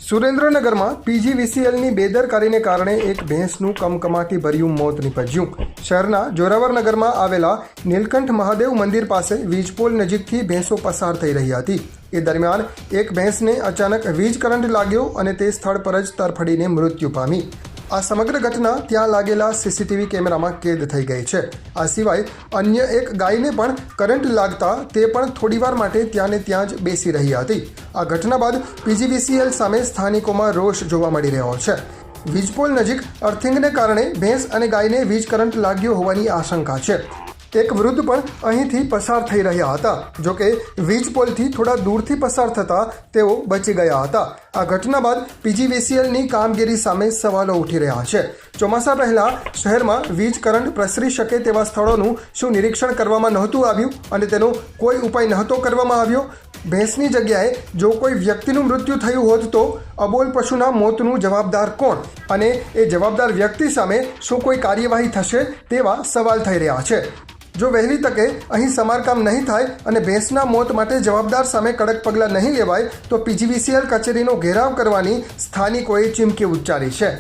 સુરેન્દ્રનગરમાં પીજીવીસીએલની બેદરકારીને કારણે એક ભેંસનું કમકમાટી ભર્યું મોત નીપજ્યું। શહેરના જોરાવરનગરમાં આવેલા નીલકંઠ મહાદેવ મંદિર પાસે વીજપોલ નજીકથી ભેંસો પસાર થઈ રહી હતી। એ દરમિયાન એક ભેંસને અચાનક વીજ કરંટ લાગ્યો અને તે સ્થળ પર જ તરફડીને મૃત્યુ પામી। આ સમગ્ર ઘટના ત્યાં લાગેલા સીસીટીવી કેમેરામાં કેદ થઈ ગઈ છે। આ સિવાય અન્ય એક ગાયને પણ કરંટ લાગતા તે પણ થોડીવાર માટે ત્યાં ને ત્યાં જ બેસી રહી હતી। આ ઘટના બાદ પીજીવીસીએલ સામે સ્થાનિકોમાં રોષ જોવા મળી રહ્યો છે। વીજપોલ નજીક અર્થિંગને કારણે ભેંસ અને ગાયને વીજ કરંટ લાગ્યો હોવાની આશંકા છે। એક વૃદ્ધ પણ અહીંથી પસાર થઈ રહ્યા હતા। જો કે વીજપોલથી થોડા દૂરથી પસાર થતાં તેઓ બચી ગયા હતા। આ ઘટના બાદ પીજીવીસીએલની કામગીરી સામે સવાલો ઉઠી રહ્યા છે। ચોમાસા પહેલા શહેરમાં વીજ કરંટ પ્રસરી શકે તેવા સ્થળોનું શું નિરીક્ષણ કરવામાં નહોતું આવ્યું અને તેનો કોઈ ઉપાય નહોતો કરવામાં આવ્યો? ભેંસની જગ્યાએ જો કોઈ વ્યક્તિનું મૃત્યુ થયું હોત તો અબોલ પશુના મોતનું જવાબદાર કોણ? અને એ જવાબદાર વ્યક્તિ સામે શું કોઈ કાર્યવાહી થશે તેવા સવાલ થઈ રહ્યા છે। જો વહેલી તકે અહીં સમારકામ નહીં થાય અને ભેંસના મોત માટે જવાબદાર સામે કડક પગલાં નહીં લેવાય તો પીજીવીસીએલ કચેરીનો ઘેરાવ કરવાની સ્થાનિકોએ ચીમકી ઉચ્ચારી છે।